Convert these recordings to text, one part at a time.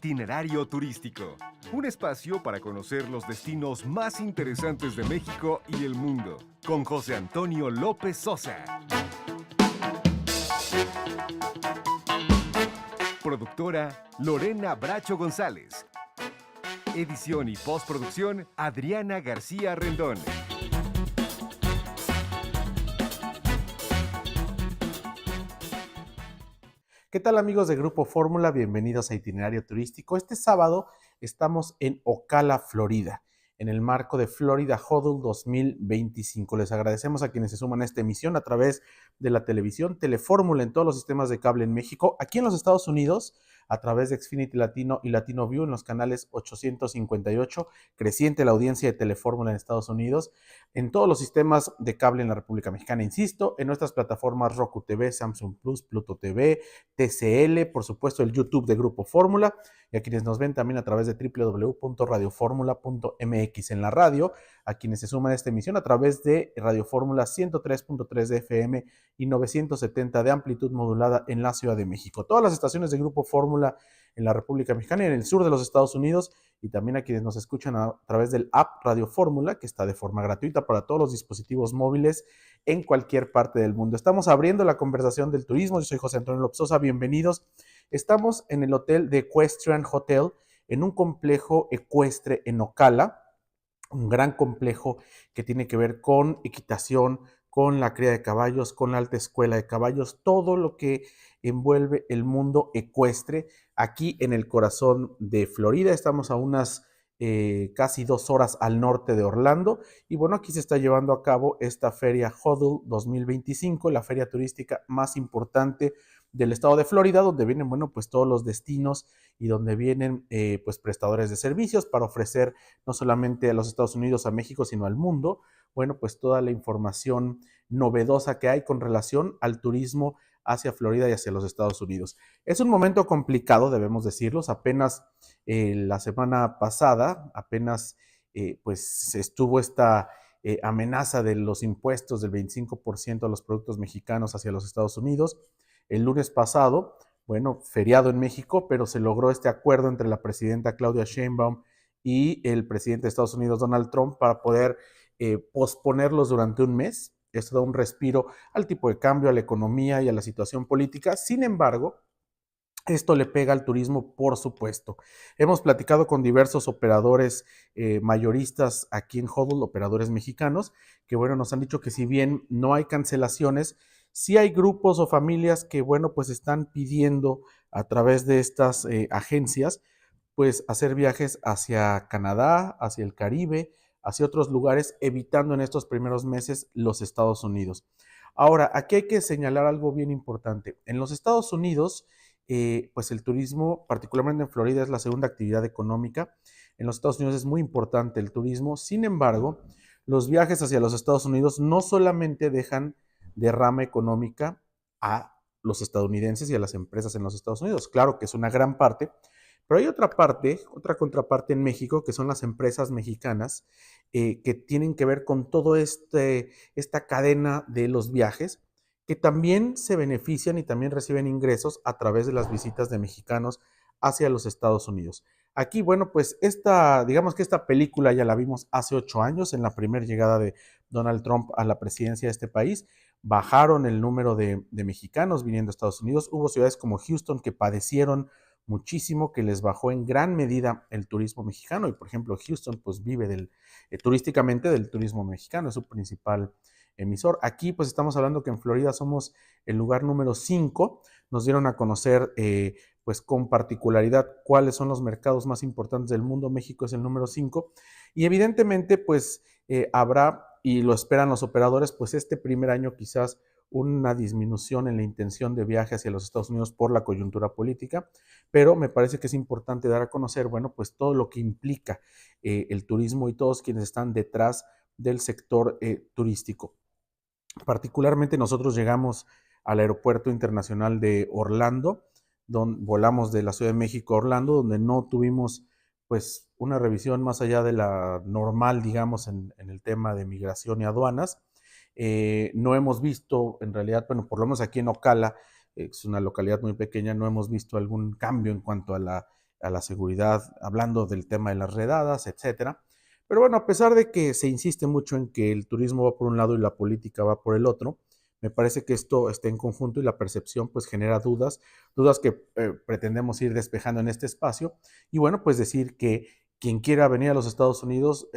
Itinerario Turístico, un espacio para conocer los destinos más interesantes de México y el mundo, con José Antonio López Sosa. Productora, Lorena Bracho González. Edición y postproducción, Adriana García Rendón. ¿Qué tal, amigos de Grupo Fórmula? Bienvenidos a Itinerario Turístico. Este sábado estamos en Ocala, Florida, en el marco de Florida Huddle 2025. Les agradecemos a quienes se suman a esta emisión a través de la televisión, Telefórmula en todos los sistemas de cable en México, aquí en los Estados Unidos, a través de Xfinity Latino y Latino View en los canales 858, creciente la audiencia de Telefórmula en Estados Unidos, en todos los sistemas de cable en la República Mexicana, insisto, en nuestras plataformas Roku TV, Samsung Plus, Pluto TV, TCL, por supuesto el YouTube de Grupo Fórmula, y a quienes nos ven también a través de www.radioformula.mx en la radio, a quienes se suman a esta emisión a través de Radio Fórmula 103.3 de FM y 970 de amplitud modulada en la Ciudad de México. Todas las estaciones de Grupo Fórmula en la República Mexicana y en el sur de los Estados Unidos, y también a quienes nos escuchan a través del app Radio Fórmula, que está de forma gratuita para todos los dispositivos móviles en cualquier parte del mundo. Estamos abriendo la conversación del turismo. Yo soy José Antonio López Sosa, bienvenidos. Estamos en el hotel de Equestrian Hotel, en un complejo ecuestre en Ocala, un gran complejo que tiene que ver con equitación, con la cría de caballos, con la alta escuela de caballos, todo lo que envuelve el mundo ecuestre. Aquí en el corazón de Florida, estamos a unas casi 2 horas al norte de Orlando, y bueno, aquí se está llevando a cabo esta feria Huddle 2025, la feria turística más importante del estado de Florida, donde vienen, bueno, pues todos los destinos y donde vienen pues prestadores de servicios para ofrecer no solamente a los Estados Unidos, a México, sino al mundo, bueno, pues toda la información novedosa que hay con relación al turismo hacia Florida y hacia los Estados Unidos. Es un momento complicado, debemos decirlo. Apenas la semana pasada, pues estuvo esta amenaza de los impuestos del 25% a los productos mexicanos hacia los Estados Unidos. El lunes pasado, bueno, feriado en México, pero se logró este acuerdo entre la presidenta Claudia Sheinbaum y el presidente de Estados Unidos, Donald Trump, para poder posponerlos durante un mes. Esto da un respiro al tipo de cambio, a la economía y a la situación política. Sin embargo, esto le pega al turismo, por supuesto. Hemos platicado con diversos operadores mayoristas aquí en Huddle, operadores mexicanos, que bueno, nos han dicho que si bien no hay cancelaciones, sí hay grupos o familias que bueno, pues están pidiendo a través de estas agencias, pues hacer viajes hacia Canadá, hacia el Caribe, hacia otros lugares, evitando en estos primeros meses los Estados Unidos. Ahora, aquí hay que señalar algo bien importante. En los Estados Unidos, pues el turismo, particularmente en Florida, es la segunda actividad económica. En los Estados Unidos es muy importante el turismo. Sin embargo, los viajes hacia los Estados Unidos no solamente dejan derrama económica a los estadounidenses y a las empresas en los Estados Unidos. Claro que es una gran parte, pero hay otra parte, otra contraparte en México, que son las empresas mexicanas que tienen que ver con toda esta cadena de los viajes, que también se benefician y también reciben ingresos a través de las visitas de mexicanos hacia los Estados Unidos. Aquí, bueno, pues digamos que esta película ya la vimos hace 8 años, en la primera llegada de Donald Trump a la presidencia de este país. Bajaron el número de mexicanos viniendo a Estados Unidos. Hubo ciudades como Houston que padecieron muchísimo, que les bajó en gran medida el turismo mexicano, y por ejemplo Houston pues vive turísticamente del turismo mexicano, es su principal emisor. Aquí pues estamos hablando que en Florida somos el lugar número 5, nos dieron a conocer pues con particularidad cuáles son los mercados más importantes del mundo. México es el número 5, y evidentemente pues habrá, y lo esperan los operadores, pues este primer año quizás una disminución en la intención de viaje hacia los Estados Unidos por la coyuntura política, pero me parece que es importante dar a conocer, bueno, pues todo lo que implica el turismo y todos quienes están detrás del sector turístico. Particularmente nosotros llegamos al Aeropuerto Internacional de Orlando, donde volamos de la Ciudad de México a Orlando, donde no tuvimos pues una revisión más allá de la normal, digamos, en el tema de migración y aduanas. No hemos visto, en realidad, bueno, por lo menos aquí en Ocala, es una localidad muy pequeña, no hemos visto algún cambio en cuanto a la a la seguridad, hablando del tema de las redadas, etcétera. Pero bueno, a pesar de que se insiste mucho en que el turismo va por un lado y la política va por el otro, me parece que esto está en conjunto y la percepción pues genera dudas que pretendemos ir despejando en este espacio. Y bueno, pues decir que quien quiera venir a los Estados Unidos,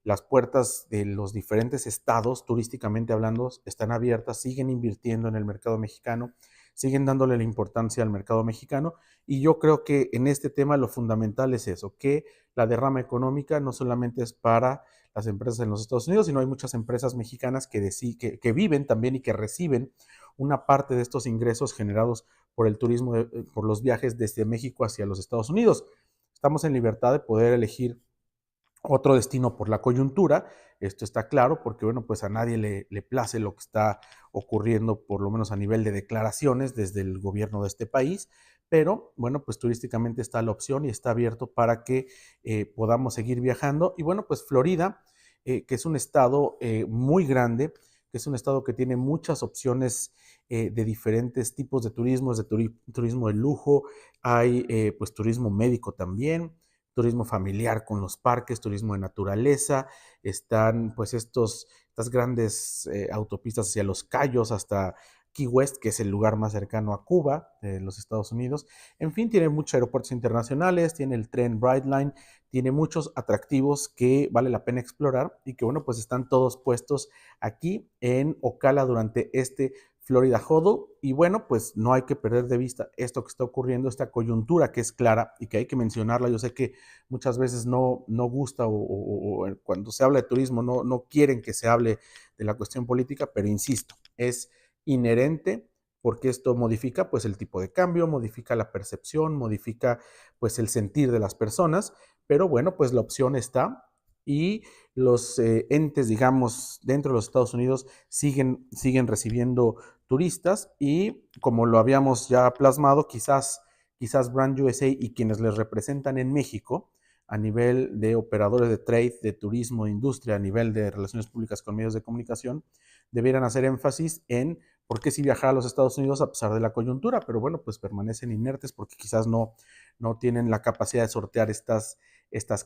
las puertas de los diferentes estados, turísticamente hablando, están abiertas, siguen invirtiendo en el mercado mexicano, siguen dándole la importancia al mercado mexicano. Y yo creo que en este tema lo fundamental es eso, que la derrama económica no solamente es para las empresas en los Estados Unidos, sino hay muchas empresas mexicanas que viven también y que reciben una parte de estos ingresos generados por el turismo, por los viajes desde México hacia los Estados Unidos. Estamos en libertad de poder elegir otro destino por la coyuntura, esto está claro, porque bueno, pues a nadie le place lo que está ocurriendo, por lo menos a nivel de declaraciones desde el gobierno de este país, pero bueno, pues turísticamente está la opción y está abierto para que podamos seguir viajando. Y bueno, pues Florida, que es un estado muy grande, que es un estado que tiene muchas opciones de diferentes tipos de turismos, turismo de lujo, hay pues turismo médico también, turismo familiar con los parques, turismo de naturaleza, están pues estas grandes autopistas hacia Los Cayos hasta Key West, que es el lugar más cercano a Cuba, de los Estados Unidos. En fin, tiene muchos aeropuertos internacionales, tiene el tren Brightline, tiene muchos atractivos que vale la pena explorar y que bueno, pues están todos puestos aquí en Ocala durante este Florida Huddle. Y bueno, pues no hay que perder de vista esto que está ocurriendo, esta coyuntura que es clara y que hay que mencionarla. Yo sé que muchas veces no gusta o cuando se habla de turismo no quieren que se hable de la cuestión política, pero insisto, es inherente porque esto modifica pues el tipo de cambio, modifica la percepción, modifica pues el sentir de las personas, pero bueno, pues la opción está y los entes, digamos, dentro de los Estados Unidos siguen recibiendo turistas y como lo habíamos ya plasmado, quizás Brand USA y quienes les representan en México a nivel de operadores de trade, de turismo, de industria, a nivel de relaciones públicas con medios de comunicación, debieran hacer énfasis en por qué sí viajar a los Estados Unidos a pesar de la coyuntura, pero bueno, pues permanecen inertes porque quizás no tienen la capacidad de sortear estas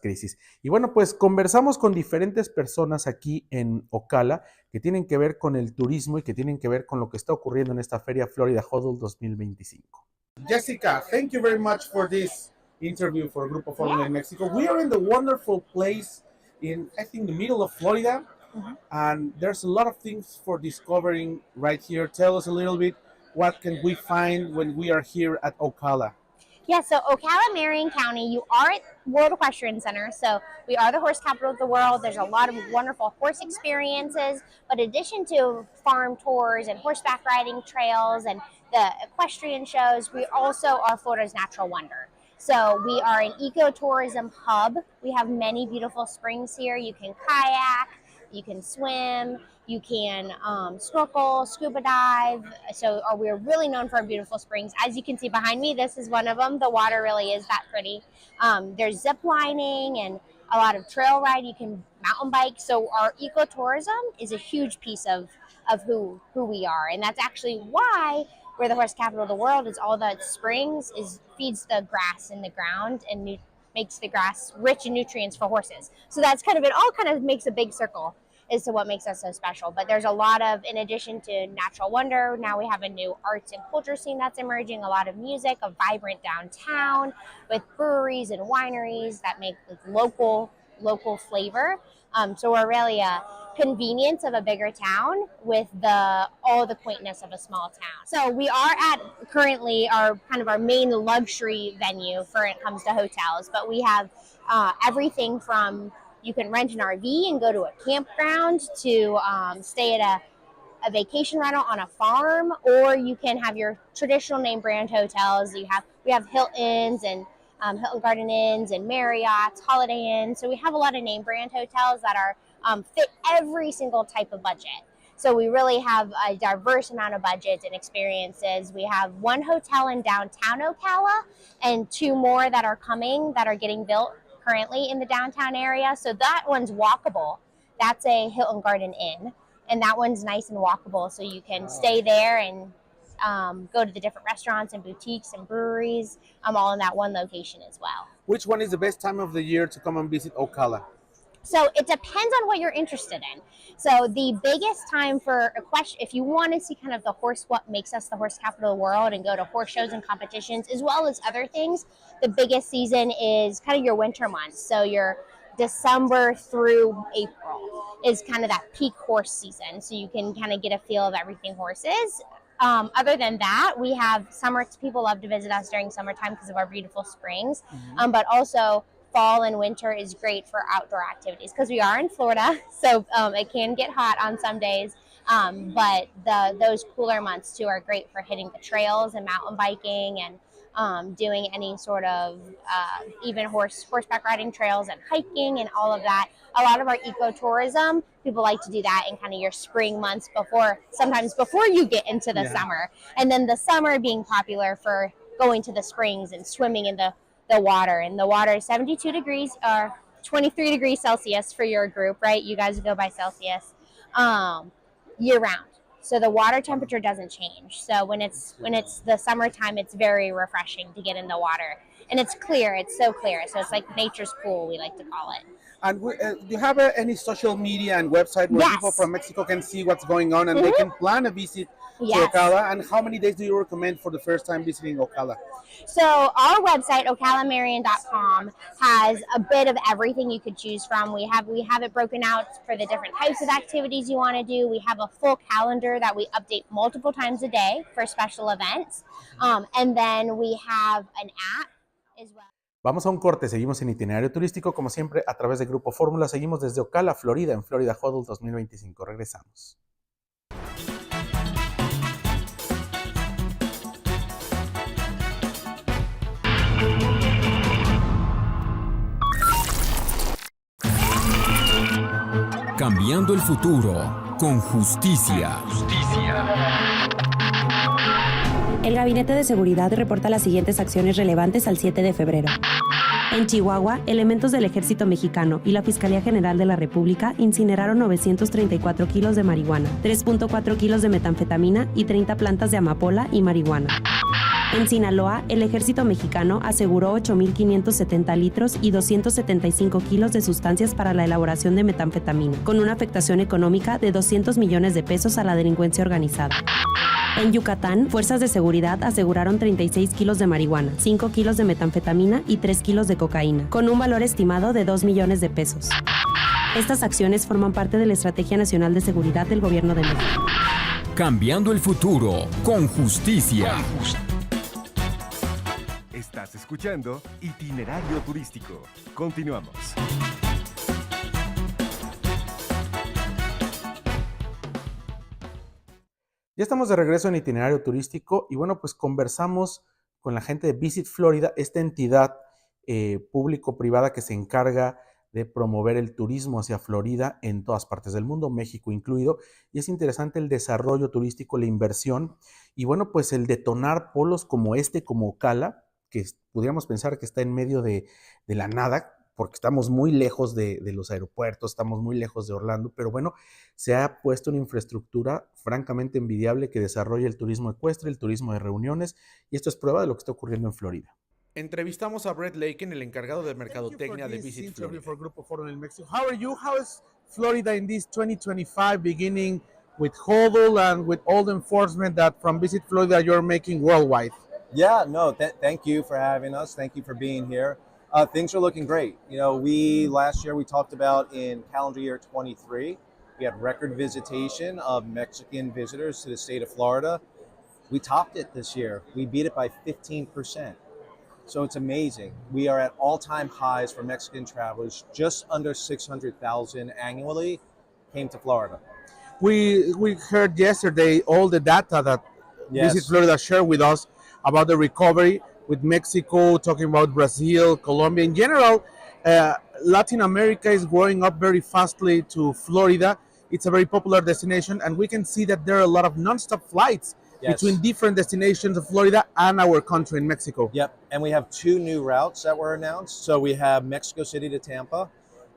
crisis. Y bueno, pues conversamos con diferentes personas aquí en Ocala que tienen que ver con el turismo y que tienen que ver con lo que está ocurriendo en esta Feria Florida Huddle 2025. Jessica, thank you very much for this interview for Grupo Fórmula in Mexico. We are in the wonderful place in, I think, the middle of Florida, and there's a lot of things for discovering right here. Tell us a little bit, what can we find when we are here at Ocala? Yeah, so Ocala, Marion County, you are at World Equestrian Center. So we are the horse capital of the world. There's a lot of wonderful horse experiences. But in addition to farm tours and horseback riding trails and the equestrian shows, we also are Florida's natural wonder. So we are an ecotourism hub. We have many beautiful springs here. You can kayak, you can swim, you can snorkel, scuba dive. So we're really known for our beautiful springs. As you can see behind me, this is one of them. The water really is that pretty. There's zip lining and a lot of trail ride. You can mountain bike. So our ecotourism is a huge piece of who we are. And that's actually why we're the horse capital of the world. Is all that springs feeds the grass in the ground and makes the grass rich in nutrients for horses. So that's kind of, it all kind of makes a big circle as to what makes us so special. But there's a lot of, in addition to natural wonder, now we have a new arts and culture scene that's emerging, a lot of music, a vibrant downtown with breweries and wineries that make local flavor. So we're really a convenience of a bigger town with all the quaintness of a small town. So we are at currently our main luxury venue for when it comes to hotels, but we have everything from, you can rent an RV and go to a campground to stay at a vacation rental on a farm, or you can have your traditional name brand hotels. We have Hilton's and Hilton Garden Inns and Marriott's, Holiday Inns. So we have a lot of name brand hotels that are fit every single type of budget. So we really have a diverse amount of budgets and experiences. We have one hotel in downtown Ocala and two more that are coming that are getting built currently in the downtown area. So that one's walkable. That's a Hilton Garden Inn, and that one's nice and walkable. So you can stay there and go to the different restaurants and boutiques and breweries, all in that one location as well. Which one is the best time of the year to come and visit Ocala? So it depends on what you're interested in. So the biggest time for a question, if you want to see kind of what makes us the horse capital of the world and go to horse shows and competitions, as well as other things, the biggest season is kind of your winter months. So your December through April is kind of that peak horse season. So you can kind of get a feel of everything horses. Other than that, we have summer. People love to visit us during summertime because of our beautiful springs, but also fall and winter is great for outdoor activities because we are in Florida, so it can get hot on some days, but those cooler months too are great for hitting the trails and mountain biking and doing any sort of even horseback riding trails and hiking and all of that. A lot of our ecotourism, people like to do that in kind of your spring months sometimes before you get into the summer, and then the summer being popular for going to the springs and swimming in the water, and the water is 72 degrees or 23 degrees Celsius for your group, right? You guys go by Celsius, year round. So the water temperature doesn't change. So when it's the summertime, it's very refreshing to get in the water, and it's clear. It's so clear. So it's like nature's pool, we like to call it. And do you have any social media and website where people from Mexico can see what's going on and they can plan a visit to Ocala? And how many days do you recommend for the first time visiting Ocala? So our website, ocalamarian.com, has a bit of everything you could choose from. We have it broken out for the different types of activities you want to do. We have a full calendar that we update multiple times a day for special events. And then we have an app as well. Vamos a un corte, seguimos en Itinerario Turístico, como siempre, a través de Grupo Fórmula. Seguimos desde Ocala, Florida, en Florida Huddle 2025. Regresamos. Cambiando el futuro con justicia. El Gabinete de Seguridad reporta las siguientes acciones relevantes al 7 de febrero. En Chihuahua, elementos del Ejército Mexicano y la Fiscalía General de la República incineraron 934 kilos de marihuana, 3.4 kilos de metanfetamina y 30 plantas de amapola y marihuana. En Sinaloa, el Ejército Mexicano aseguró 8.570 litros y 275 kilos de sustancias para la elaboración de metanfetamina, con una afectación económica de 200 millones de pesos a la delincuencia organizada. En Yucatán, fuerzas de seguridad aseguraron 36 kilos de marihuana, 5 kilos de metanfetamina y 3 kilos de cocaína, con un valor estimado de 2 millones de pesos. Estas acciones forman parte de la Estrategia Nacional de Seguridad del Gobierno de México. Cambiando el futuro con justicia. Estás escuchando Itinerario Turístico. Continuamos. Ya estamos de regreso en Itinerario Turístico y bueno, pues conversamos con la gente de Visit Florida, esta entidad público-privada que se encarga de promover el turismo hacia Florida en todas partes del mundo, México incluido, y es interesante el desarrollo turístico, la inversión y bueno, pues el detonar polos como como Ocala, que podríamos pensar que está en medio de la nada, porque estamos muy lejos de los aeropuertos, estamos muy lejos de Orlando, pero bueno, se ha puesto una infraestructura francamente envidiable que desarrolla el turismo ecuestre, el turismo de reuniones, y esto es prueba de lo que está ocurriendo en Florida. Entrevistamos a Brett Laken, el encargado de mercadotecnia de Visit Florida. For Grupo Fórmula in Mexico. How are you? How is Florida in this 2025, beginning with HODL and with all the enforcement that from Visit Florida you're making worldwide? Yeah, no, thank you for having us. Thank you for being here. Things are looking great. You know, last year we talked about in calendar year 23, we had record visitation of Mexican visitors to the state of Florida. We topped it this year. We beat it by 15%. So it's amazing. We are at all-time highs for Mexican travelers. Just under 600,000 annually came to Florida. We heard yesterday all the data that Visit Florida shared with us about the recovery with Mexico, talking about Brazil, Colombia. In general, Latin America is growing up very fastly to Florida. It's a very popular destination, and we can see that there are a lot of nonstop flights between different destinations of Florida and our country in Mexico. Yep, and we have 2 new routes that were announced. So we have Mexico City to Tampa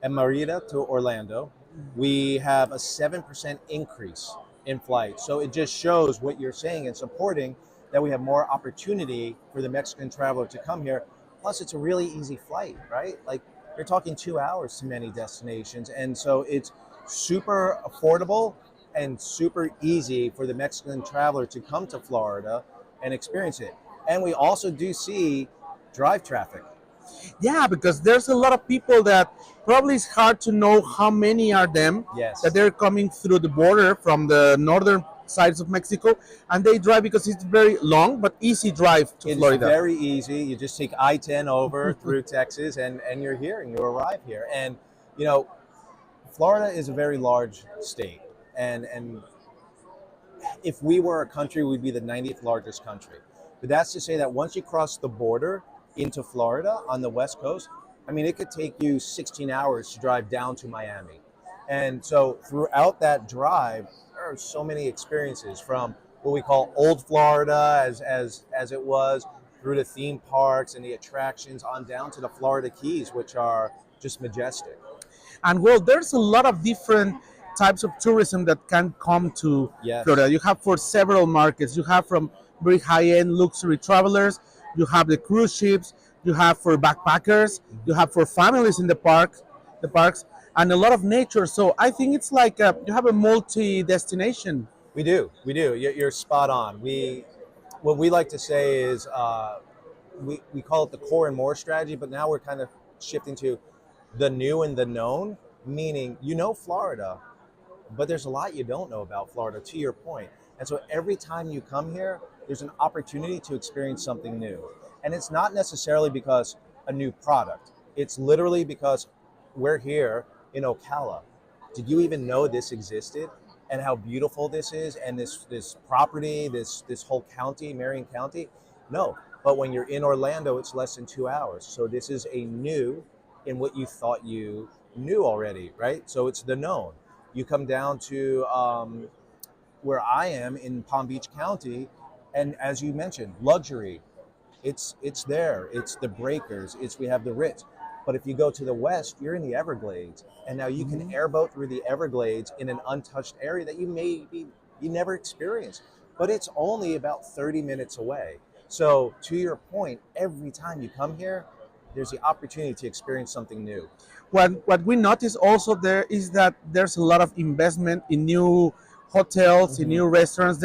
and Merida to Orlando. We have a 7% increase in flight. So it just shows what you're saying and supporting, that we have more opportunity for the Mexican traveler to come here. Plus, it's a really easy flight, right? Like, you're talking 2 hours to many destinations. And so it's super affordable and super easy for the Mexican traveler to come to Florida and experience it. And we also do see drive traffic. Yeah, because there's a lot of people that probably it's hard to know how many are them Yes. that they're coming through the border from the northern sides of Mexico, and they drive because it's very long but easy drive to Florida. It's very easy. You just take I-10 over through Texas, and you're here, and you arrive here. And, you know, Florida is a very large state. And if we were a country, we'd be the 90th largest country. But that's to say that once you cross the border into Florida on the West Coast, I mean, it could take you 16 hours to drive down to Miami. And so throughout that drive, there are so many experiences, from what we call old Florida as it was, through the theme parks and the attractions, on down to the Florida Keys, which are just majestic. And well, there's a lot of different types of tourism that can come to Yes. Florida. You have for several markets. You have from very high-end luxury travelers. You have the cruise ships. You have for backpackers. You have for families in the parks, and a lot of nature. So I think it's like you have a multi-destination. We do. You're spot on. What we like to say is we call it the core and more strategy, but now we're kind of shifting to the new and the known, meaning, you know, Florida, but there's a lot you don't know about Florida, to your point. And so every time you come here, there's an opportunity to experience something new. And it's not necessarily because a new product. It's literally because we're here in Ocala. Did you even know this existed, and how beautiful this is, and this property, this whole county, Marion County? No. But when you're in Orlando, it's less than 2 hours. So this is a new in what you thought you knew already, right? So it's the known. You come down to where I am in Palm Beach County, and as you mentioned, luxury. It's there. It's the breakers. We have the Ritz. But if you go to the west, you're in the Everglades, and now you can airboat through the Everglades in an untouched area that you never experienced. But it's only about 30 minutes away. So to your point, every time you come here, there's the opportunity to experience something new. What we notice also there is that there's a lot of investment in new hotels, in new restaurants.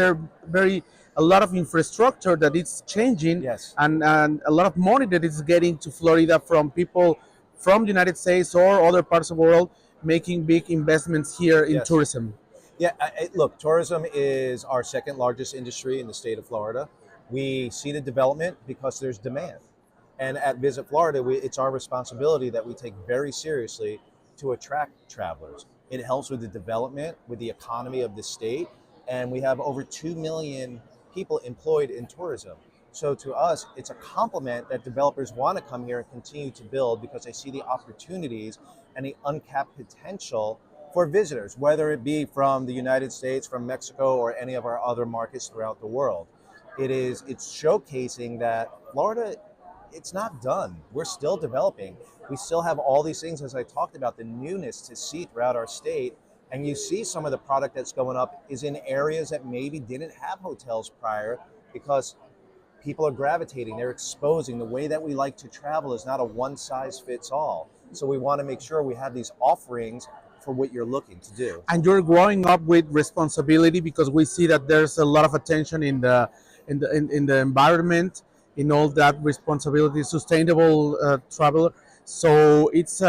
A lot of infrastructure that is changing, Yes. and a lot of money that is getting to Florida from people from the United States or other parts of the world making big investments here in Yes. tourism. Yeah, look, tourism is our second largest industry in the state of Florida. We see the development because there's demand. And at Visit Florida, it's our responsibility that we take very seriously to attract travelers. It helps with the development, with the economy of the state, and we have over 2 million people employed in tourism. So to us, it's a compliment that developers want to come here and continue to build, because they see the opportunities and the uncapped potential for visitors, whether it be from the United States, from Mexico, or any of our other markets throughout the world. It's showcasing that Florida, it's not done. We're still developing. We still have all these things, as I talked about, the newness to see throughout our state. And you see some of the product that's going up is in areas that maybe didn't have hotels prior, because people are gravitating, they're exposing. The way that we like to travel is not a one size fits all. So we want to make sure we have these offerings for what you're looking to do. And you're growing up with responsibility, because we see that there's a lot of attention in the environment, in all that responsibility, sustainable travel. So it's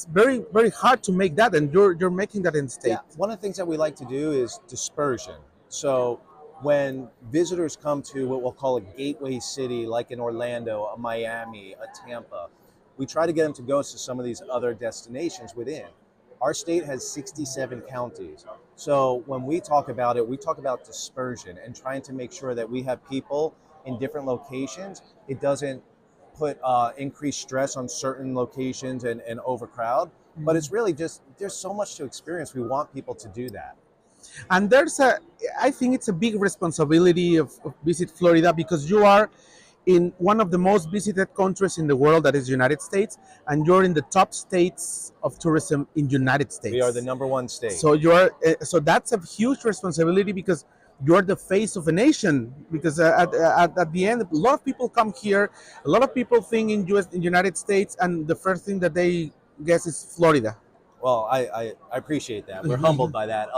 very, very hard to make that, and you're making that in state. Yeah, one of the things that we like to do is dispersion. So when visitors come to what we'll call a gateway city, like in Orlando, a Miami, a Tampa, we try to get them to go to some of these other destinations within. Our state has 67 counties. So when we talk about it, we talk about dispersion and trying to make sure that we have people in different locations. It doesn't put increased stress on certain locations and overcrowd, but it's really just, there's so much to experience. We want people to do that. And I think it's a big responsibility of Visit Florida, because you are in one of the most visited countries in the world, that is United States, and you're in the top states of tourism in United States. We are the #1 state. So so that's a huge responsibility, because you're the face of a nation. Because at the end, a lot of people come here. A lot of people think in United States, and the first thing that they guess is Florida. Well, I appreciate that. We're humbled by that.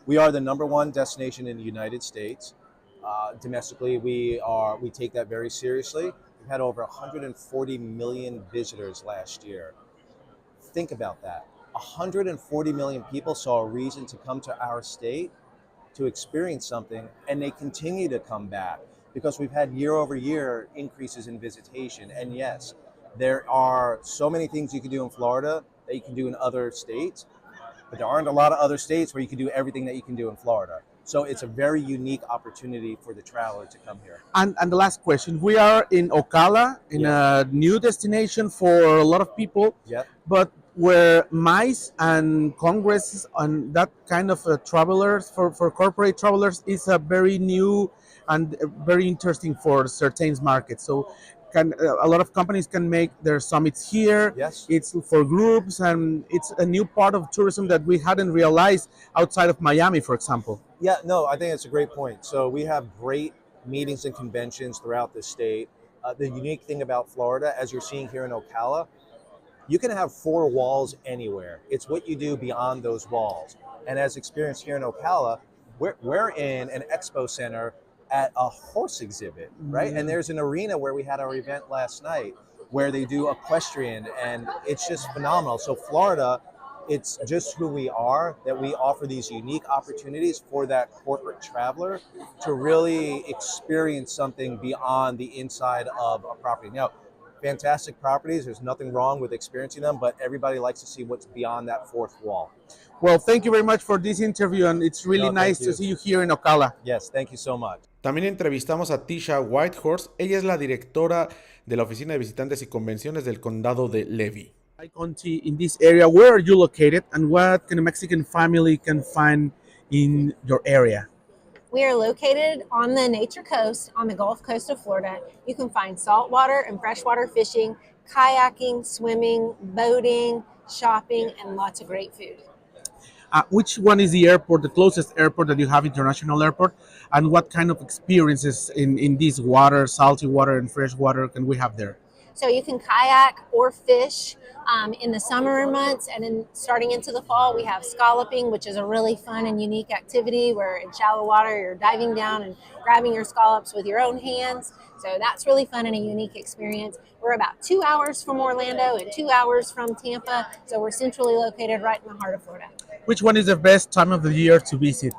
We are the #1 destination in the United States. Domestically, we take that very seriously. We've had over 140 million visitors last year. Think about that. 140 million people saw a reason to come to our state to experience something, and they continue to come back because we've had year over year increases in visitation. And yes, there are so many things you can do in Florida that you can do in other states, but there aren't a lot of other states where you can do everything that you can do in Florida. So it's a very unique opportunity for the traveler to come here. And the last question, we are in Ocala, in a new destination for a lot of people, but where MICE and Congress and that kind of travelers, for corporate travelers, is a very new and very interesting for certain markets. So a lot of companies can make their summits here. Yes. It's for groups, and it's a new part of tourism that we hadn't realized outside of Miami, for example. Yeah, no, I think it's a great point. So we have great meetings and conventions throughout the state. The unique thing about Florida, as you're seeing here in Ocala, you can have 4 walls anywhere. It's what you do beyond those walls. And as experienced here in Ocala, we're in an expo center at a horse exhibit, right? And there's an arena where we had our event last night where they do equestrian, and it's just phenomenal. So Florida, it's just who we are, that we offer these unique opportunities for that corporate traveler to really experience something beyond the inside of a property. Now, fantastic properties, there's nothing wrong with experiencing them, but everybody likes to see what's beyond that 4th wall. Well, thank you very much for this interview, and it's really nice to see you here in Ocala. Yes, thank you so much. También entrevistamos a Tisha Whitehorse. Ella es la directora de la Oficina de Visitantes y Convenciones del Condado de Levy County. In this area, where are you located, and what kind of Mexican family can find in your area? We are located on the Nature Coast, on the Gulf Coast of Florida. You can find saltwater and freshwater fishing, kayaking, swimming, boating, shopping, and lots of great food. Which one is the closest airport that you have, international airport, and what kind of experiences in this water, salty water and fresh water, can we have there? So you can kayak or fish in the summer months, and then starting into the fall, we have scalloping, which is a really fun and unique activity where in shallow water you're diving down and grabbing your scallops with your own hands. So that's really fun and a unique experience. We're about 2 hours from Orlando and 2 hours from Tampa, so we're centrally located right in the heart of Florida. Which one is the best time of the year to visit?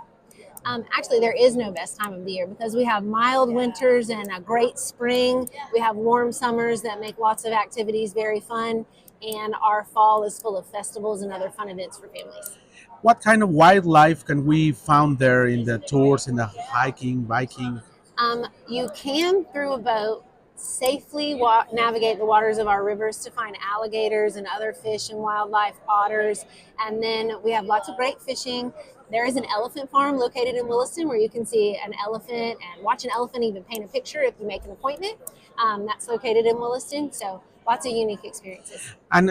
Actually, there is no best time of the year because we have mild winters and a great spring. We have warm summers that make lots of activities very fun, and our fall is full of festivals and other fun events for families. What kind of wildlife can we find there in the tours, in the hiking, biking? You can, through a boat, safely navigate the waters of our rivers to find alligators and other fish and wildlife, otters, and then we have lots of great fishing. There is an elephant farm located in Williston where you can see an elephant and watch an elephant even paint a picture if you make an appointment. That's located in Williston, so lots of unique experiences. And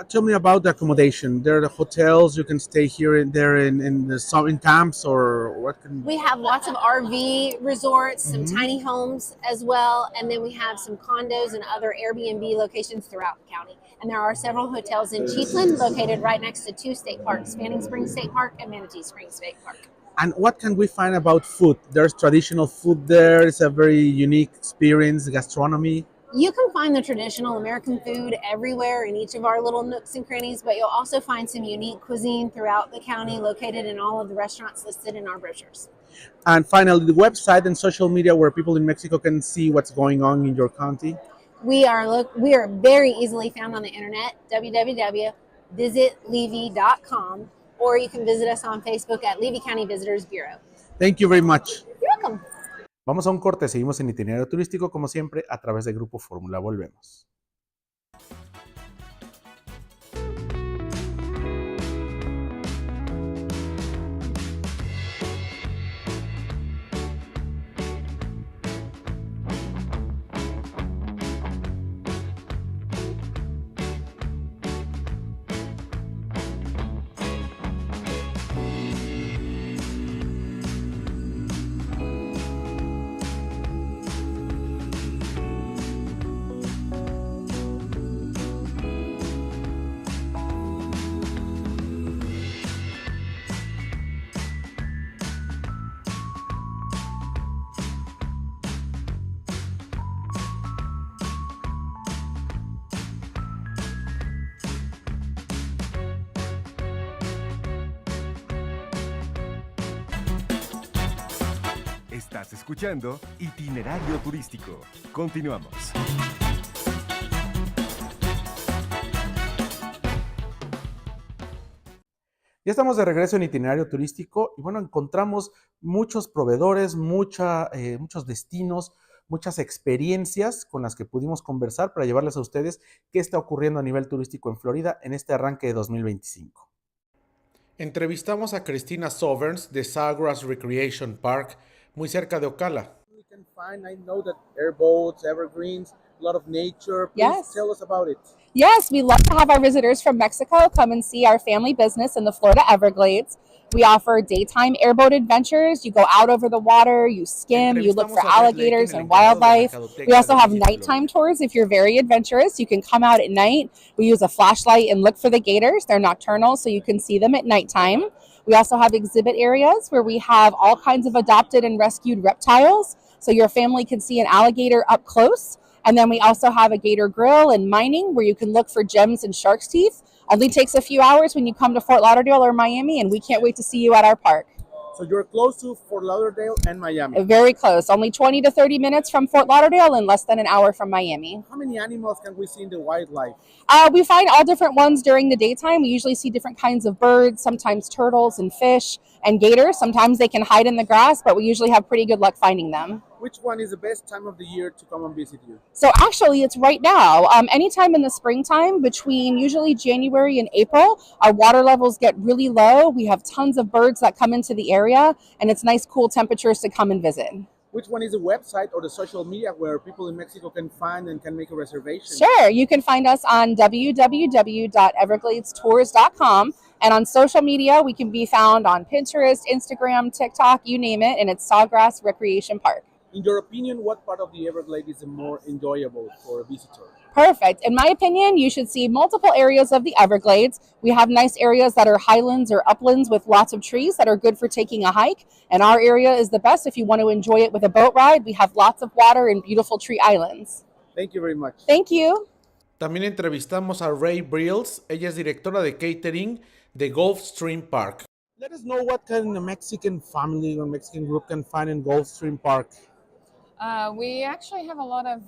tell me about the accommodation. There are the hotels, you can stay here and there in camps, or what can... We have lots of RV resorts, some tiny homes as well, and then we have some condos and other Airbnb locations throughout the county. And there are several hotels in Chiefland located right next to 2 state parks, Fanning Springs State Park and Manatee Springs State Park. And what can we find about food? There's traditional food there. It's a very unique experience, gastronomy. You can find the traditional American food everywhere in each of our little nooks and crannies, but you'll also find some unique cuisine throughout the county located in all of the restaurants listed in our brochures. And finally, the website and social media where people in Mexico can see what's going on in your county. We are very easily found on the internet, www.visitlevy.com, or you can visit us on Facebook at Levy County Visitors Bureau. Thank you very much. You're welcome. Vamos a un corte, seguimos en Itinerario Turístico, como siempre, a través de Grupo Fórmula. Volvemos. Estás escuchando Itinerario Turístico. Continuamos. Ya estamos de regreso en Itinerario Turístico y bueno, encontramos muchos proveedores, muchos destinos, muchas experiencias con las que pudimos conversar para llevarles a ustedes qué está ocurriendo a nivel turístico en Florida en este arranque de 2025. Entrevistamos a Cristina Soverns de Sawgrass Recreation Park, muy cerca de Ocala. We can find, I know that airboats, evergreens, a lot of nature. Please Yes. tell us about it. Yes, we love to have our visitors from Mexico come and see our family business in the Florida Everglades. We offer daytime airboat adventures. You go out over the water, you skim, you look for alligators and wildlife. We also have nighttime tours if you're very adventurous. You can come out at night. We use a flashlight and look for the gators. They're nocturnal, so you can see them at nighttime. We also have exhibit areas where we have all kinds of adopted and rescued reptiles, so your family can see an alligator up close. And then we also have a gator grill and mining where you can look for gems and shark's teeth. Only takes a few hours when you come to Fort Lauderdale or Miami, and we can't wait to see you at our park. So you're close to Fort Lauderdale and Miami. Very close, only 20 to 30 minutes from Fort Lauderdale and less than an hour from Miami. How many animals can we see in the wildlife? We find all different ones during the daytime. We usually see different kinds of birds, sometimes turtles and fish and gators. Sometimes they can hide in the grass, but we usually have pretty good luck finding them. Which one is the best time of the year to come and visit you? So actually it's right now. Anytime in the springtime between usually January and April, our water levels get really low. We have tons of birds that come into the area and it's nice cool temperatures to come and visit. Which one is the website or the social media where people in Mexico can find and can make a reservation? Sure, you can find us on www.evergladestours.com, and on social media we can be found on Pinterest, Instagram, TikTok, you name it, and it's Sawgrass Recreation Park. In your opinion, what part of the Everglades is the more enjoyable for a visitor? Perfect. In my opinion, you should see multiple areas of the Everglades. We have nice areas that are highlands or uplands with lots of trees that are good for taking a hike. And our area is the best if you want to enjoy it with a boat ride. We have lots of water and beautiful tree islands. Thank you very much. Thank you. También entrevistamos a Ray Brills, ella es directora de catering de Gulfstream Park. Let us know what kind of Mexican family or Mexican group can find in Gulfstream Park. We actually have a lot of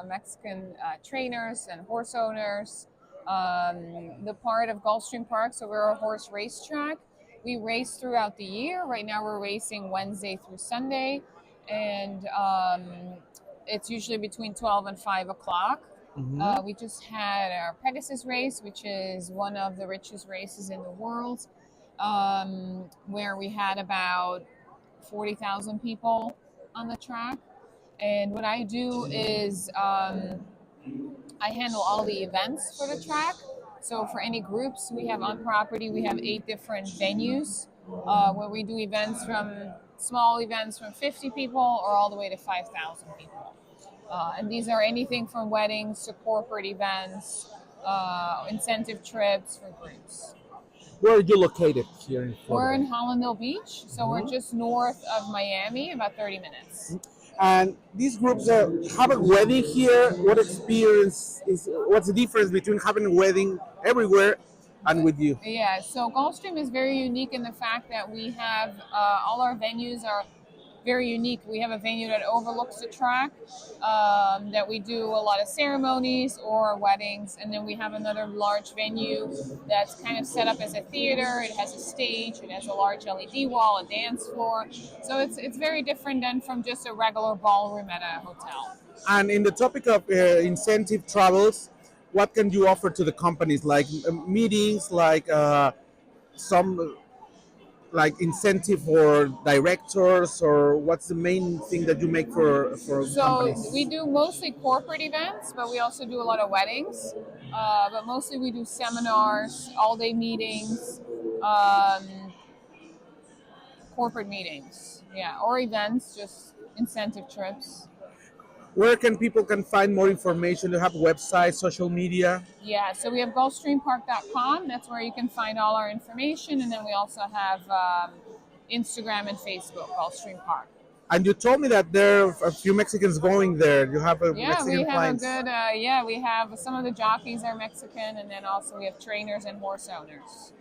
Mexican trainers and horse owners. The part of Gulfstream Park, so we're a horse racetrack. We race throughout the year. Right now we're racing Wednesday through Sunday, and it's usually between 12 and 5 o'clock. Mm-hmm. We just had our Pegasus race, which is one of the richest races in the world, where we had about 40,000 people on the track. And what I do is I handle all the events for the track. So for any groups we have on property, we have 8 different venues where we do events from small events from 50 people or all the way to 5,000 people. And these are anything from weddings to corporate events, incentive trips for groups. Where are you located here in Florida? We're in Hollandale Beach, so we're just north of Miami, about 30 minutes. And these groups have a wedding here. What's the difference between having a wedding everywhere and with you? Yeah, so Gulfstream is very unique in the fact that we have all our venues are very unique. We have a venue that overlooks the track, that we do a lot of ceremonies or weddings, and then we have another large venue that's kind of set up as a theater. It has a stage, it has a large LED wall, a dance floor. So it's very different than from just a regular ballroom at a hotel. And in the topic of incentive travels, what can you offer to the companies? Like meetings, like some incentive for directors, or what's the main thing that you make for companies? So we do mostly corporate events, but we also do a lot of weddings. But mostly we do seminars, all-day meetings, corporate meetings, or events, just incentive trips. Where can people find more information? Do you have websites, social media? Yeah, so we have gulfstreampark.com. That's where you can find all our information. And then we also have Instagram and Facebook, Gulfstream Park. And you told me that there are a few Mexicans going there. You have Mexican clients. We have some of the jockeys are Mexican, and then also we have trainers and horse owners.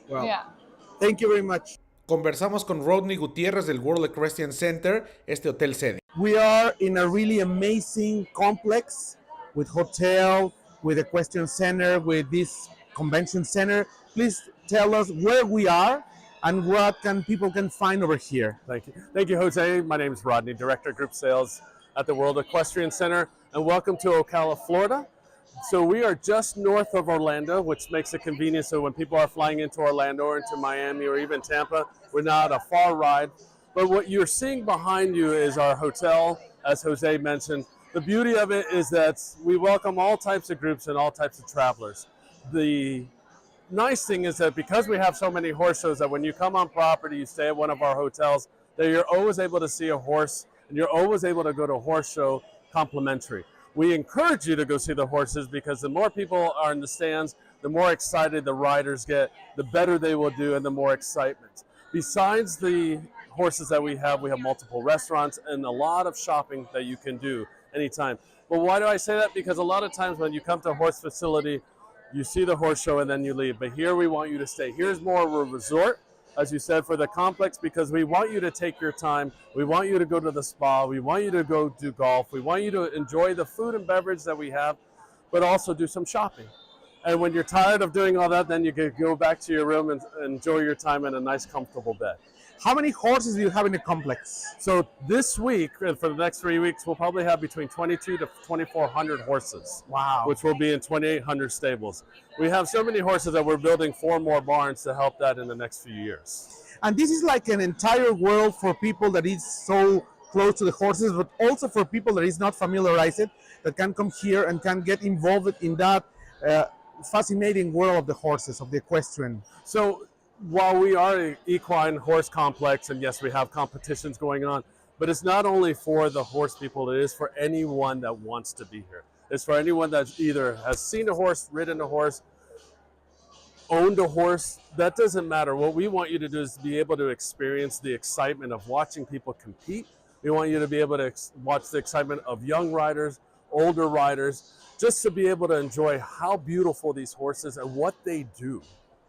Well, yeah. Thank you very much. Conversamos con Rodney Gutiérrez del World Equestrian Center, este hotel sede. We are in a really amazing complex with hotel, with equestrian center, with this convention center. Please tell us where we are and what people can find over here. Thank you, Jose. My name is Rodney, Director of Group Sales at the World Equestrian Center, and welcome to Ocala, Florida. So we are just north of Orlando, which makes it convenient so when people are flying into Orlando or into Miami or even Tampa, we're not a far ride. But what you're seeing behind you is our hotel, as Jose mentioned. The beauty of it is that we welcome all types of groups and all types of travelers. The nice thing is that because we have so many horse shows, that when you come on property, you stay at one of our hotels, that you're always able to see a horse and you're always able to go to a horse show complimentary. We encourage you to go see the horses because the more people are in the stands, the more excited the riders get, the better they will do, and the more excitement. Besides the horses that we have multiple restaurants and a lot of shopping that you can do anytime. But why do I say that? Because a lot of times when you come to a horse facility, you see the horse show and then you leave. But here we want you to stay. Here's more of a resort, as you said, for the complex, because we want you to take your time. We want you to go to the spa. We want you to go do golf. We want you to enjoy the food and beverage that we have, but also do some shopping. And when you're tired of doing all that, then you can go back to your room and enjoy your time in a nice, comfortable bed. How many horses do you have in the complex? So this week, and for the next 3 weeks, we'll probably have between 22 to 2,400 horses. Wow. Which will be in 2,800 stables. We have so many horses that we're building 4 more barns to help that in the next few years. And this is like an entire world for people that is so close to the horses, but also for people that is not familiarized, that can come here and can get involved in that fascinating world of the horses, of the equestrian. So while we are an equine horse complex, and yes, we have competitions going on, but it's not only for the horse people, it is for anyone that wants to be here. It's for anyone that either has seen a horse, ridden a horse, owned a horse. That doesn't matter. What we want you to do is be able to experience the excitement of watching people compete. We want you to be able to watch the excitement of young riders, older riders, just to be able to enjoy how beautiful these horses and what they do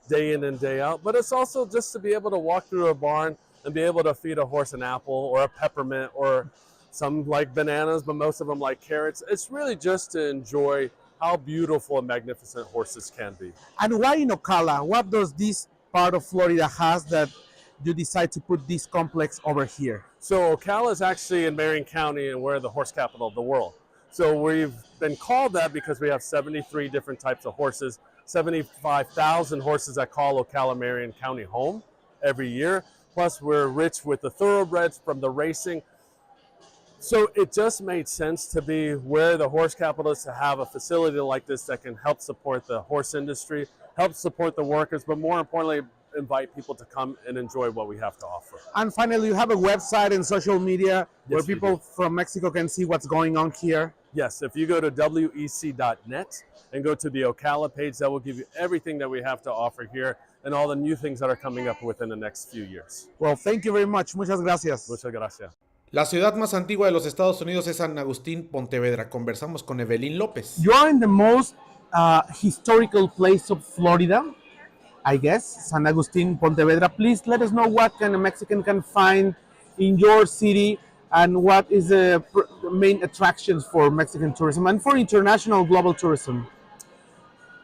day in and day out. But it's also just to be able to walk through a barn and be able to feed a horse an apple or a peppermint, or some like bananas, but most of them like carrots. It's really just to enjoy how beautiful and magnificent horses can be. And why in Ocala? What does this part of Florida has that you decide to put this complex over here? So Ocala is actually in Marion County, and we're the horse capital of the world. So we've been called that because we have 73 different types of horses, 75,000 horses that call Ocala Marion County home every year. Plus we're rich with the thoroughbreds from the racing. So it just made sense to be where the horse capital is, to have a facility like this that can help support the horse industry, help support the workers, but more importantly, invite people to come and enjoy what we have to offer. And finally, you have a website and social media where people from Mexico can see what's going on here. Yes, if you go to wec.net and go to the Ocala page, that will give you everything that we have to offer here and all the new things that are coming up within the next few years. Well, thank you very much. Muchas gracias. Muchas gracias. La ciudad más antigua de los Estados Unidos es San Agustín, Pontevedra. Conversamos con Evelyn López. You are in the most historical place of Florida, I guess, San Agustín, Pontevedra. Please let us know what kind of Mexican can find in your city and what is the main attractions for Mexican tourism and for international global tourism.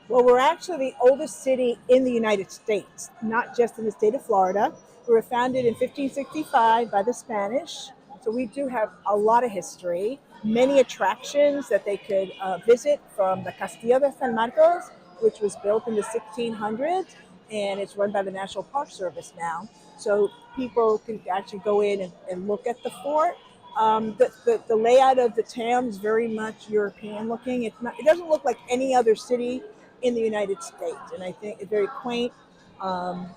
Well, we're actually the oldest city in the United States, not just in the state of Florida. We were founded in 1565 by the Spanish, so we do have a lot of history, many attractions that they could visit, from the Castillo de San Marcos, which was built in the 1600s, and it's run by the National Park Service now. So people can actually go in and look at the fort. The layout of the town is very much European looking. It doesn't look like any other city in the United States, and I think it's very quaint. And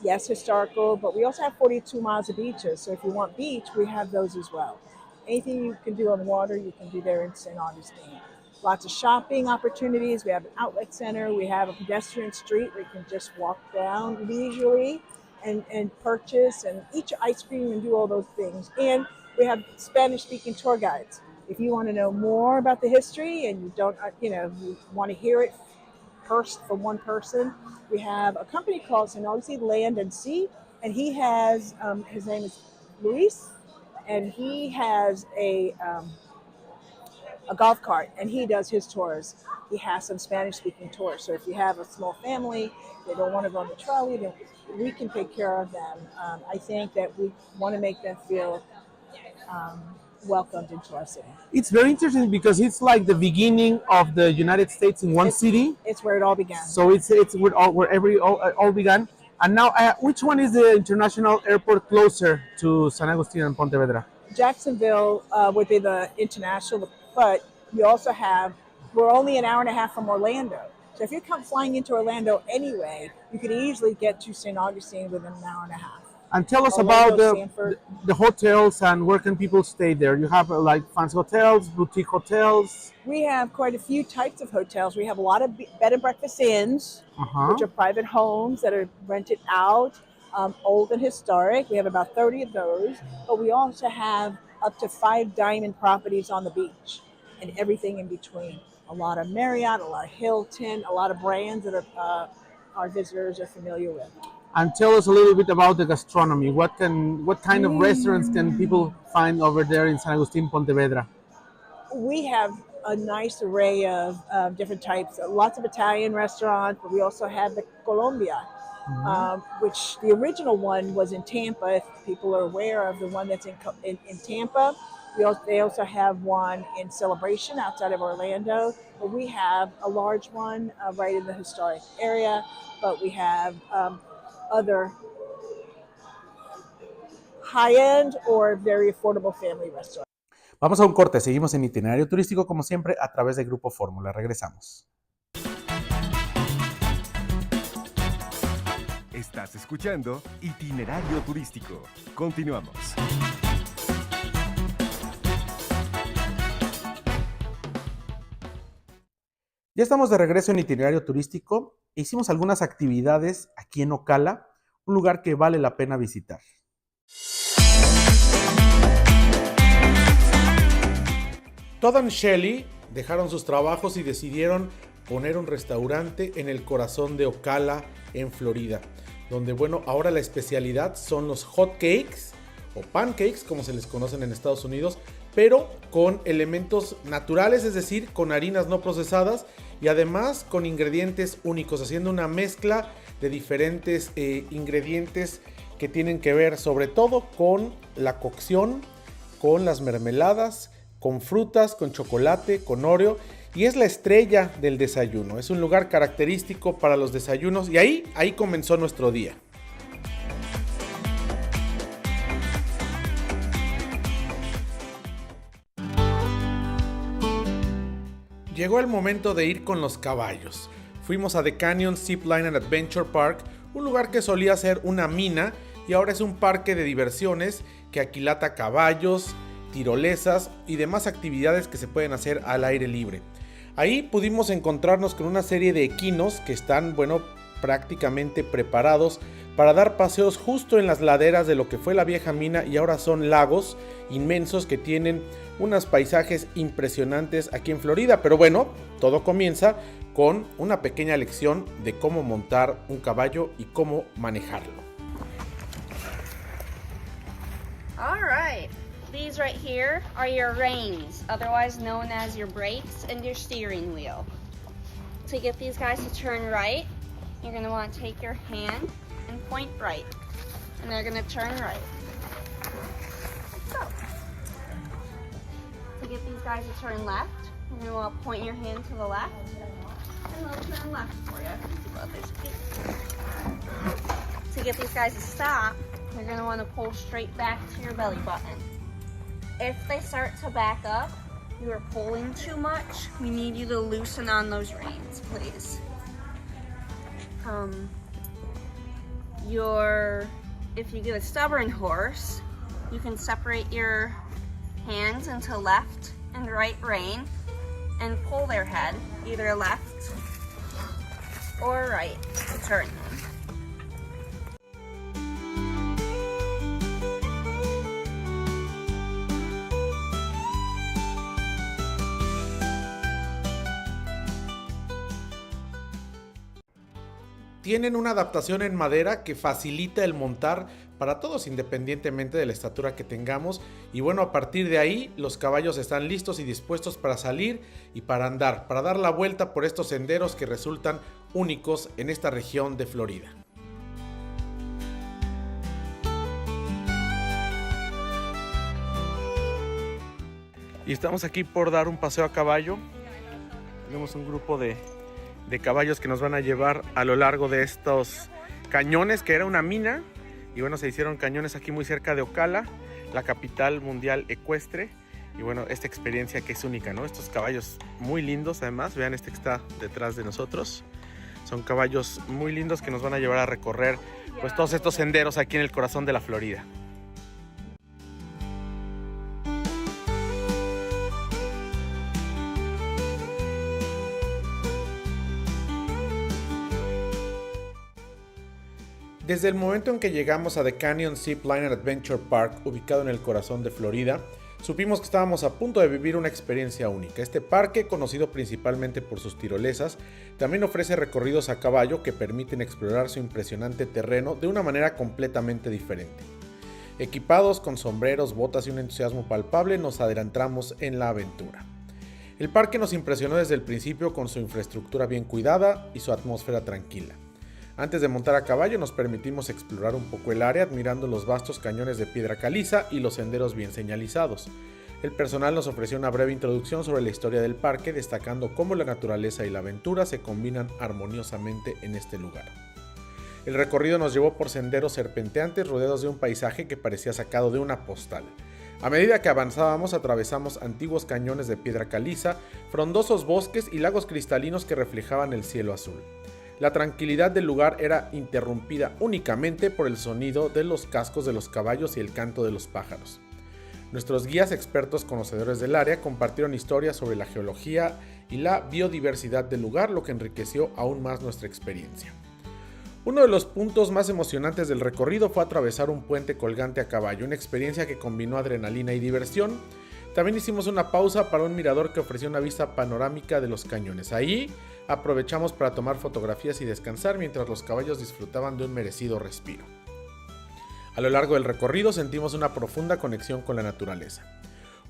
yes, historical, but we also have 42 miles of beaches. So if you want beach, we have those as well. Anything you can do on water, you can do there in St. Augustine. Lots of shopping opportunities. We have an outlet center. We have a pedestrian street where you can just walk down leisurely and purchase and eat your ice cream and do all those things. And we have Spanish-speaking tour guides. If you want to know more about the history and you don't, you want to hear it first from one person, we have a company called St. Augustine Land and Sea, and he has his name is Luis, and he has a golf cart, and he does his tours. He has some Spanish-speaking tours. So if you have a small family, they don't want to go on the trolley, then we can take care of them. I think that we want to make them feel welcomed into our city. It's very interesting because it's like the beginning of the United States in one city. It's where it all began. So it's where all began. And now, which one is the international airport closer to San Agustin and Pontevedra? Jacksonville would be the international, but you also have, we're only an hour and a half from Orlando. So if you come flying into Orlando anyway, you could easily get to St. Augustine within an hour and a half. And tell us Orlando, about Sanford. the hotels and where can people stay there. You have like fancy hotels, boutique hotels. We have quite a few types of hotels. We have a lot of bed and breakfast inns, which are private homes that are rented out, old and historic. We have about 30 of those, but we also have up to 5 diamond properties on the beach and everything in between. A lot of Marriott, a lot of Hilton, a lot of brands that our visitors are familiar with. And tell us a little bit about the gastronomy. What kind of restaurants can people find over there in San Agustin, Pontevedra? We have a nice array of different types. Lots of Italian restaurants, but we also have the Colombia, which the original one was in Tampa. If people are aware of the one that's in Tampa, they also have one in Celebration outside of Orlando. But we have a large one right in the historic area. But we have other high-end or very affordable family restaurants. Vamos a un corte, seguimos en Itinerario Turístico como siempre a través de Grupo Fórmula. Regresamos. Estás escuchando Itinerario Turístico. Continuamos. Ya estamos de regreso en Itinerario Turístico. Hicimos algunas actividades aquí en Ocala, un lugar que vale la pena visitar. Todd y Shelley dejaron sus trabajos y decidieron poner un restaurante en el corazón de Ocala, en Florida, donde ahora la especialidad son los hot cakes o pancakes, como se les conocen en Estados Unidos, pero con elementos naturales, es decir, con harinas no procesadas y además con ingredientes únicos, haciendo una mezcla de diferentes ingredientes que tienen que ver sobre todo con la cocción, con las mermeladas, con frutas, con chocolate, con Oreo, y es la estrella del desayuno. Es un lugar característico para los desayunos y ahí comenzó nuestro día. Llegó el momento de ir con los caballos. Fuimos a The Canyon Zipline and Adventure Park, un lugar que solía ser una mina y ahora es un parque de diversiones que aquilata caballos, tirolesas y demás actividades que se pueden hacer al aire libre. Ahí pudimos encontrarnos con una serie de equinos que están, prácticamente preparados para dar paseos justo en las laderas de lo que fue la vieja mina y ahora son lagos inmensos que tienen unos paisajes impresionantes aquí en Florida. Pero todo comienza con una pequeña lección de cómo montar un caballo y cómo manejarlo. All right. These right here are your reins, otherwise known as your brakes and your steering wheel. To get these guys to turn right, you're going to want to take your hand and point right, and they're going to turn right. Go. To get these guys to turn left, you're going to want to point your hand to the left, and they'll turn left for you. To get these guys to stop, you're going to want to pull straight back to your belly button. If they start to back up, you are pulling too much, we need you to loosen on those reins, please. If you get a stubborn horse, you can separate your hands into left and right rein and pull their head, either left or right, to turn them. tienen una adaptación en madera que facilita el montar para todos independientemente de la estatura que tengamos. Y bueno, a partir de ahí los caballos están listos y dispuestos para salir y para andar, para dar la vuelta por estos senderos que resultan únicos en esta región de Florida. Y estamos aquí por dar un paseo a caballo. Tenemos un grupo de caballos que nos van a llevar a lo largo de estos cañones, que era una mina. Y bueno, se hicieron cañones aquí muy cerca de Ocala, la capital mundial ecuestre. Y bueno, esta experiencia que es única, ¿no? Estos caballos muy lindos además. Vean este que está detrás de nosotros. Son caballos muy lindos que nos van a llevar a recorrer pues todos estos senderos aquí en el corazón de la Florida. Desde el momento en que llegamos a The Canyon Zipline and Adventure Park, ubicado en el corazón de Florida, supimos que estábamos a punto de vivir una experiencia única. Este parque, conocido principalmente por sus tirolesas, también ofrece recorridos a caballo que permiten explorar su impresionante terreno de una manera completamente diferente. Equipados con sombreros, botas y un entusiasmo palpable, nos adentramos en la aventura. El parque nos impresionó desde el principio con su infraestructura bien cuidada y su atmósfera tranquila. Antes de montar a caballo nos permitimos explorar un poco el área admirando los vastos cañones de piedra caliza y los senderos bien señalizados. El personal nos ofreció una breve introducción sobre la historia del parque, destacando cómo la naturaleza y la aventura se combinan armoniosamente en este lugar. El recorrido nos llevó por senderos serpenteantes rodeados de un paisaje que parecía sacado de una postal. A medida que avanzábamos atravesamos antiguos cañones de piedra caliza, frondosos bosques y lagos cristalinos que reflejaban el cielo azul. La tranquilidad del lugar era interrumpida únicamente por el sonido de los cascos de los caballos y el canto de los pájaros. Nuestros guías expertos conocedores del área compartieron historias sobre la geología y la biodiversidad del lugar, lo que enriqueció aún más nuestra experiencia. Uno de los puntos más emocionantes del recorrido fue atravesar un puente colgante a caballo, una experiencia que combinó adrenalina y diversión. También hicimos una pausa para un mirador que ofrecía una vista panorámica de los cañones. Ahí aprovechamos para tomar fotografías y descansar mientras los caballos disfrutaban de un merecido respiro. A lo largo del recorrido sentimos una profunda conexión con la naturaleza.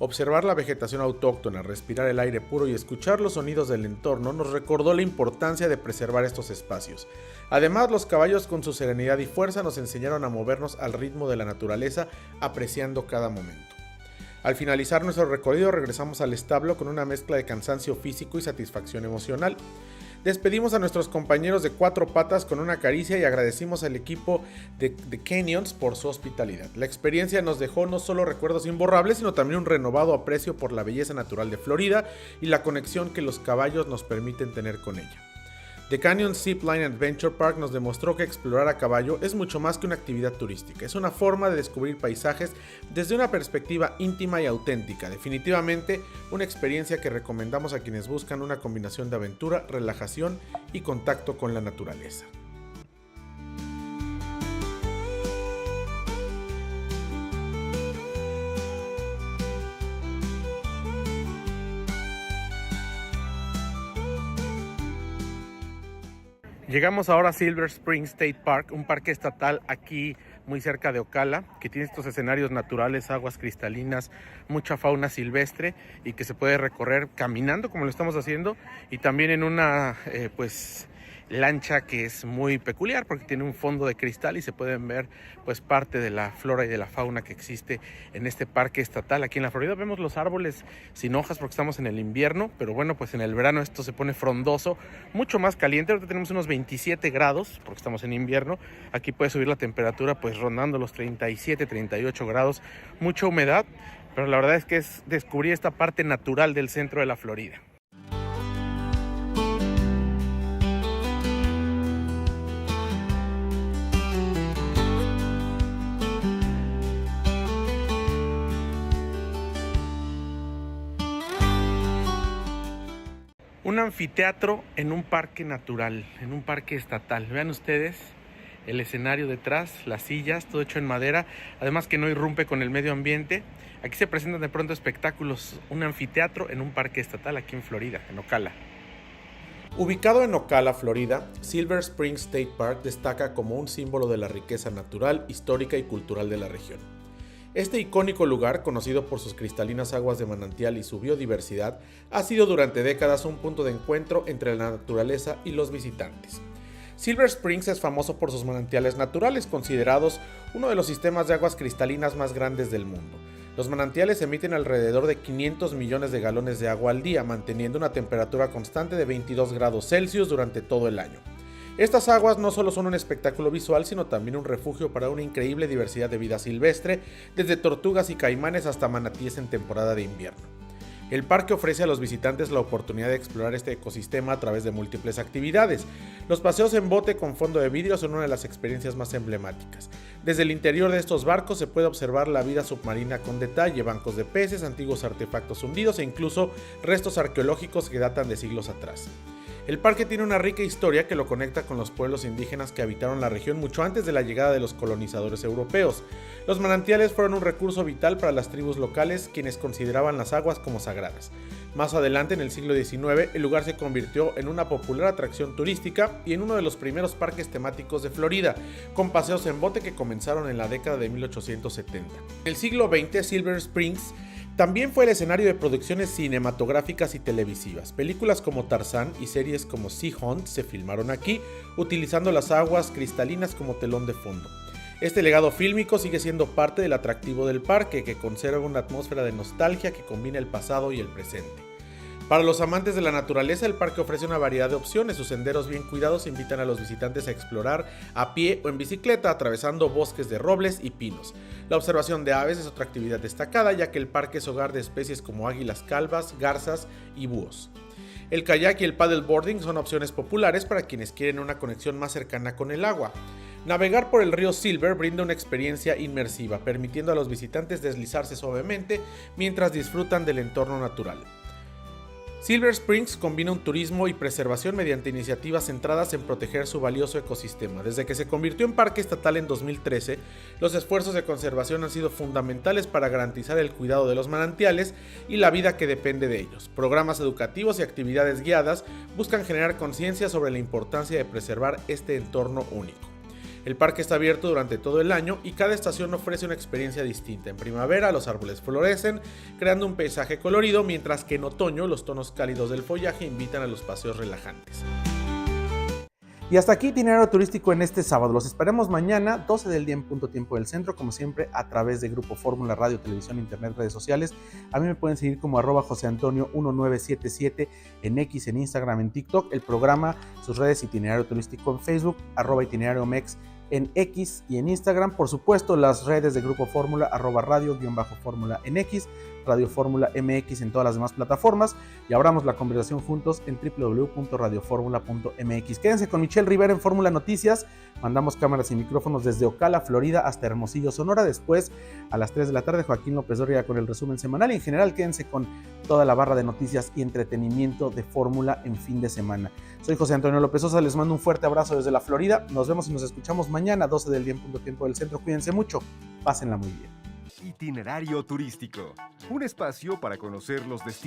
Observar la vegetación autóctona, respirar el aire puro y escuchar los sonidos del entorno nos recordó la importancia de preservar estos espacios. Además, los caballos con su serenidad y fuerza nos enseñaron a movernos al ritmo de la naturaleza, apreciando cada momento. Al finalizar nuestro recorrido regresamos al establo con una mezcla de cansancio físico y satisfacción emocional. Despedimos a nuestros compañeros de cuatro patas con una caricia y agradecimos al equipo de Canyons por su hospitalidad. La experiencia nos dejó no solo recuerdos imborrables, sino también un renovado aprecio por la belleza natural de Florida y la conexión que los caballos nos permiten tener con ella. The Canyon Zipline Adventure Park nos demostró que explorar a caballo es mucho más que una actividad turística. Es una forma de descubrir paisajes desde una perspectiva íntima y auténtica. Definitivamente una experiencia que recomendamos a quienes buscan una combinación de aventura, relajación y contacto con la naturaleza. Llegamos ahora a Silver Spring State Park, un parque estatal aquí muy cerca de Ocala, que tiene estos escenarios naturales, aguas cristalinas, mucha fauna silvestre y que se puede recorrer caminando como lo estamos haciendo y también en una lancha que es muy peculiar porque tiene un fondo de cristal y se pueden ver pues parte de la flora y de la fauna que existe en este parque estatal aquí en la Florida. Vemos los árboles sin hojas porque estamos en el invierno, pero bueno, pues en el verano esto se pone frondoso, mucho más caliente. Ahorita tenemos unos 27 grados porque estamos en invierno. Aquí puede subir la temperatura pues rondando los 37, 38 grados, mucha humedad, pero la verdad es que es descubrir esta parte natural del centro de la Florida. Un anfiteatro en un parque natural, en un parque estatal. Vean ustedes el escenario detrás, las sillas, todo hecho en madera, además que no irrumpe con el medio ambiente. Aquí se presentan de pronto espectáculos, un anfiteatro en un parque estatal aquí en Florida, en Ocala. Ubicado en Ocala, Florida, Silver Spring State Park destaca como un símbolo de la riqueza natural, histórica y cultural de la región. Este icónico lugar, conocido por sus cristalinas aguas de manantial y su biodiversidad, ha sido durante décadas un punto de encuentro entre la naturaleza y los visitantes. Silver Springs es famoso por sus manantiales naturales, considerados uno de los sistemas de aguas cristalinas más grandes del mundo. Los manantiales emiten alrededor de 500 millones de galones de agua al día, manteniendo una temperatura constante de 22 grados Celsius durante todo el año. Estas aguas no solo son un espectáculo visual, sino también un refugio para una increíble diversidad de vida silvestre, desde tortugas y caimanes hasta manatíes en temporada de invierno. El parque ofrece a los visitantes la oportunidad de explorar este ecosistema a través de múltiples actividades. Los paseos en bote con fondo de vidrio son una de las experiencias más emblemáticas. Desde el interior de estos barcos se puede observar la vida submarina con detalle, bancos de peces, antiguos artefactos hundidos e incluso restos arqueológicos que datan de siglos atrás. El parque tiene una rica historia que lo conecta con los pueblos indígenas que habitaron la región mucho antes de la llegada de los colonizadores europeos. Los manantiales fueron un recurso vital para las tribus locales, quienes consideraban las aguas como sagradas. Más adelante, en el siglo XIX, el lugar se convirtió en una popular atracción turística y en uno de los primeros parques temáticos de Florida, con paseos en bote que comenzaron en la década de 1870. En el siglo XX, Silver Springs también fue el escenario de producciones cinematográficas y televisivas. Películas como Tarzán y series como Sea Hunt se filmaron aquí, utilizando las aguas cristalinas como telón de fondo. Este legado fílmico sigue siendo parte del atractivo del parque, que conserva una atmósfera de nostalgia que combina el pasado y el presente. Para los amantes de la naturaleza, el parque ofrece una variedad de opciones. Sus senderos bien cuidados invitan a los visitantes a explorar a pie o en bicicleta, atravesando bosques de robles y pinos. La observación de aves es otra actividad destacada, ya que el parque es hogar de especies como águilas calvas, garzas y búhos. El kayak y el paddleboarding son opciones populares para quienes quieren una conexión más cercana con el agua. Navegar por el río Silver brinda una experiencia inmersiva, permitiendo a los visitantes deslizarse suavemente mientras disfrutan del entorno natural. Silver Springs combina un turismo y preservación mediante iniciativas centradas en proteger su valioso ecosistema. Desde que se convirtió en parque estatal en 2013, los esfuerzos de conservación han sido fundamentales para garantizar el cuidado de los manantiales y la vida que depende de ellos. Programas educativos y actividades guiadas buscan generar conciencia sobre la importancia de preservar este entorno único. El parque está abierto durante todo el año y cada estación ofrece una experiencia distinta. En primavera los árboles florecen, creando un paisaje colorido, mientras que en otoño los tonos cálidos del follaje invitan a los paseos relajantes. Y hasta aquí Itinerario Turístico en este sábado. Los esperamos mañana, 12 del día en punto tiempo del centro, como siempre a través de Grupo Fórmula, radio, televisión, internet, redes sociales. A mí me pueden seguir como @joseantonio1977 en X, en Instagram, en TikTok. El programa, sus redes, Itinerario Turístico en Facebook, @itinerariomex en X y en Instagram. Por supuesto, las redes de Grupo Fórmula, @radio_fórmula en X, Radio Fórmula MX en todas las demás plataformas, y abramos la conversación juntos en www.radioformula.mx. Quédense con Michelle Rivera en Fórmula Noticias. Mandamos cámaras y micrófonos desde Ocala, Florida, hasta Hermosillo, Sonora. Después, a las 3 de la tarde, Joaquín López Dóriga con el resumen semanal. Y en general, quédense con toda la barra de noticias y entretenimiento de Fórmula en fin de semana. Soy José Antonio López Sosa, les mando un fuerte abrazo desde la Florida. Nos vemos y nos escuchamos mañana, 12 del día en punto tiempo del centro. Cuídense mucho, pásenla muy bien. Itinerario Turístico, un espacio para conocer los destinos